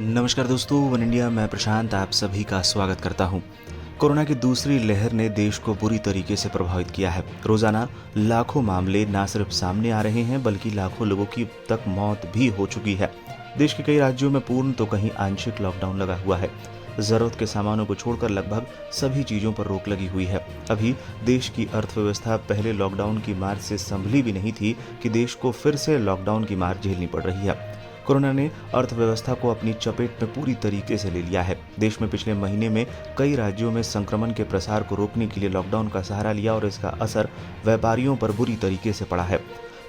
नमस्कार दोस्तों, one India मैं प्रशांत आप सभी का स्वागत करता हूं। कोरोना की दूसरी लहर ने देश को बुरी तरीके से प्रभावित किया है। रोजाना लाखों मामले ना सिर्फ सामने आ रहे हैं बल्कि लाखों लोगों की अब तक मौत भी हो चुकी है। देश के कई राज्यों में पूर्ण तो कहीं आंशिक लॉकडाउन लगा हुआ है। जरूरत के सामानों को छोड़कर लगभग सभी चीजों पर रोक लगी हुई है। अभी देश की अर्थव्यवस्था पहले लॉकडाउन की मार से संभली भी नहीं थी कि देश को फिर से लॉकडाउन की मार झेलनी पड़ रही है। कोरोना ने अर्थव्यवस्था को अपनी चपेट में पूरी तरीके से ले लिया है। देश में पिछले महीने में कई राज्यों में संक्रमण के प्रसार को रोकने के लिए लॉकडाउन का सहारा लिया और इसका असर व्यापारियों पर बुरी तरीके से पड़ा है।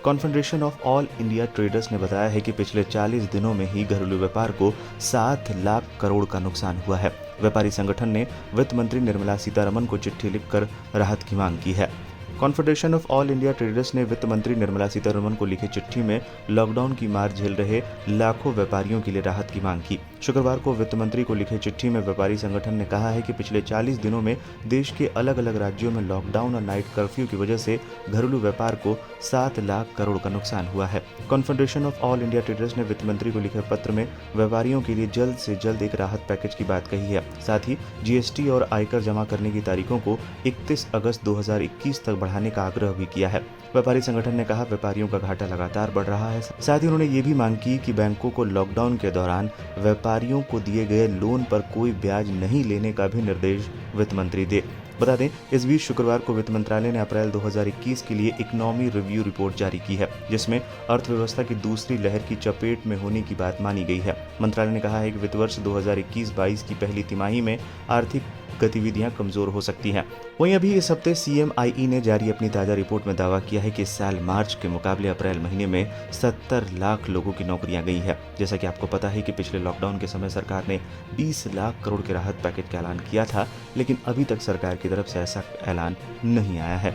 Confederation of all India traders ने बताया है कि पिछले 40 दिनों में ही घरेलू व्यापार को 7 लाख करोड़ का नुकसान हुआ है। व्यापारी संगठन ने वित्त मंत्री निर्मला सीतारमण को चिट्ठी लिखकर राहत की मांग की है। Confederation of all India traders ने वित्त मंत्री निर्मला सीतारमण को लिखी चिट्ठी में लॉकडाउन की मार झेल रहे लाखों व्यापारियों के लिए राहत की मांग की। शुक्रवार को वित्त मंत्री को लिखे चिट्ठी में व्यापारी संगठन ने कहा है कि पिछले 40 दिनों में देश के अलग अलग राज्यों में लॉकडाउन और नाइट कर्फ्यू की वजह से घरेलू व्यापार को 7 लाख करोड़ का नुकसान हुआ है। Confederation of all India traders ने वित्त मंत्री को लिखे पत्र में व्यापारियों के लिए जल्द से जल्द एक राहत पैकेज की बात कही है। साथ ही जीएसटी और आयकर जमा करने की तारीखों को 31 अगस्त 2021 तक बढ़ाने का आग्रह भी किया है। व्यापारी संगठन ने कहा व्यापारियों का घाटा लगातार बढ़ रहा है। साथ ही उन्होंने ये भी मांग की कि बैंकों को लॉकडाउन के दौरान व्यापारियों को दिए गए लोन पर कोई ब्याज नहीं लेने का भी निर्देश वित्त मंत्री दे। बता दें, इस बीच शुक्रवार को वित्त मंत्रालय ने अप्रैल 2021 के लिए इकोनॉमी रिव्यू रिपोर्ट जारी की है, जिसमें अर्थव्यवस्था की दूसरी लहर की चपेट में होने की बात मानी गई है। मंत्रालय ने कहा है कि वित्त वर्ष 2021-22 की पहली तिमाही में आर्थिक गतिविधियां कमजोर हो सकती हैं। वहीं अभी इस हफ्ते सीएमआईई ने जारी अपनी ताजा रिपोर्ट में दावा किया है कि इस साल मार्च के मुकाबले अप्रैल महीने में 70 लाख लोगों की नौकरियां गई है। जैसा कि आपको पता है कि पिछले लॉकडाउन के समय सरकार ने 20 लाख करोड़ के राहत पैकेज का ऐलान किया था, लेकिन अभी तक सरकार की तरफ से ऐसा ऐलान नहीं आया है।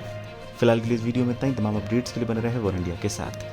फिलहाल के लिए इस वीडियो में इतना ही। तमाम अपडेट्स के लिए बने रहे वन इंडिया के साथ।